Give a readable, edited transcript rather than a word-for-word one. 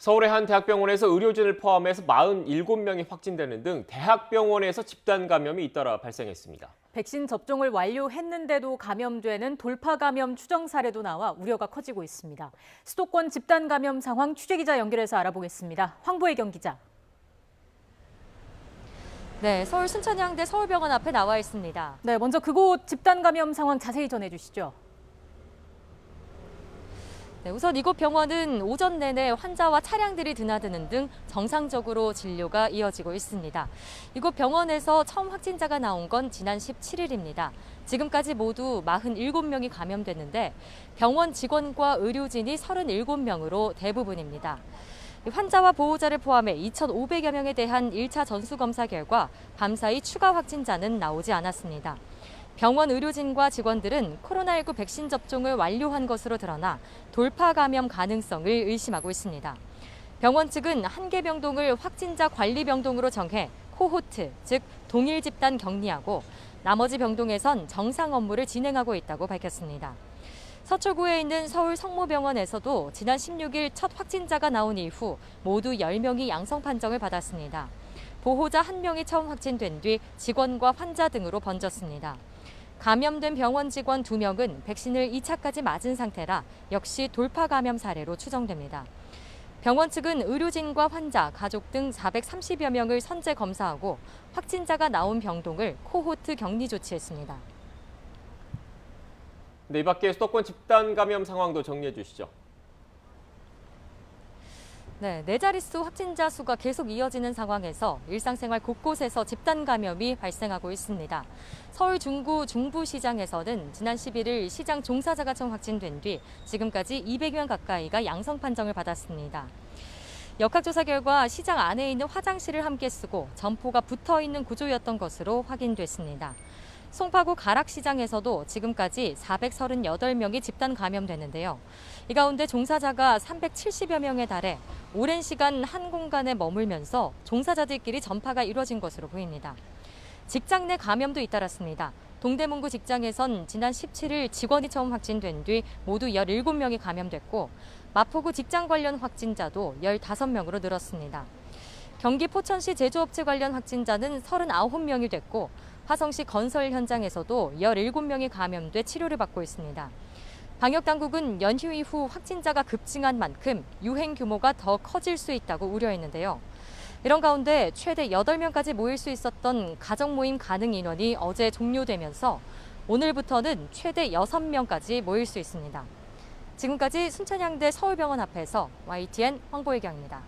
서울의 한 대학병원에서 의료진을 포함해서 47명이 확진되는 등 대학병원에서 집단 감염이 잇따라 발생했습니다. 백신 접종을 완료했는데도 감염되는 돌파 감염 추정 사례도 나와 우려가 커지고 있습니다. 수도권 집단 감염 상황 취재기자 연결해서 알아보겠습니다. 황보혜경 기자. 네, 서울 순천향대 서울병원 앞에 나와 있습니다. 네, 먼저 그곳 집단 감염 상황 자세히 전해주시죠. 네, 우선 이곳 병원은 오전 내내 환자와 차량들이 드나드는 등 정상적으로 진료가 이어지고 있습니다. 이곳 병원에서 처음 확진자가 나온 건 지난 17일입니다. 지금까지 모두 47명이 감염됐는데 병원 직원과 의료진이 37명으로 대부분입니다. 환자와 보호자를 포함해 2,500여 명에 대한 1차 전수검사 결과 밤사이 추가 확진자는 나오지 않았습니다. 병원 의료진과 직원들은 코로나19 백신 접종을 완료한 것으로 드러나 돌파 감염 가능성을 의심하고 있습니다. 병원 측은 한 개 병동을 확진자 관리 병동으로 정해 코호트, 즉 동일 집단 격리하고 나머지 병동에선 정상 업무를 진행하고 있다고 밝혔습니다. 서초구에 있는 서울 성모병원에서도 지난 16일 첫 확진자가 나온 이후 모두 10명이 양성 판정을 받았습니다. 보호자 1명이 처음 확진된 뒤 직원과 환자 등으로 번졌습니다. 감염된 병원 직원 2명은 백신을 2차까지 맞은 상태라 역시 돌파 감염 사례로 추정됩니다. 병원 측은 의료진과 환자, 가족 등 430여 명을 선제 검사하고 확진자가 나온 병동을 코호트 격리 조치했습니다. 네, 이 밖에 수도권 집단 감염 상황도 정리해 주시죠. 네, 네 자릿수 확진자 수가 계속 이어지는 상황에서 일상생활 곳곳에서 집단 감염이 발생하고 있습니다. 서울 중구 중부시장에서는 지난 11일 시장 종사자가 처음 확진된 뒤 지금까지 200명 가까이가 양성 판정을 받았습니다. 역학조사 결과 시장 안에 있는 화장실을 함께 쓰고 점포가 붙어 있는 구조였던 것으로 확인됐습니다. 송파구 가락시장에서도 지금까지 438명이 집단 감염됐는데요. 이 가운데 종사자가 370여 명에 달해 오랜 시간 한 공간에 머물면서 종사자들끼리 전파가 이루어진 것으로 보입니다. 직장 내 감염도 잇따랐습니다. 동대문구 직장에선 지난 17일 직원이 처음 확진된 뒤 모두 17명이 감염됐고 마포구 직장 관련 확진자도 15명으로 늘었습니다. 경기 포천시 제조업체 관련 확진자는 39명이 됐고 화성시 건설 현장에서도 17명이 감염돼 치료를 받고 있습니다. 방역당국은 연휴 이후 확진자가 급증한 만큼 유행 규모가 더 커질 수 있다고 우려했는데요. 이런 가운데 최대 8명까지 모일 수 있었던 가정 모임 가능 인원이 어제 종료되면서 오늘부터는 최대 6명까지 모일 수 있습니다. 지금까지 순천향대 서울병원 앞에서 YTN 황보혜경입니다.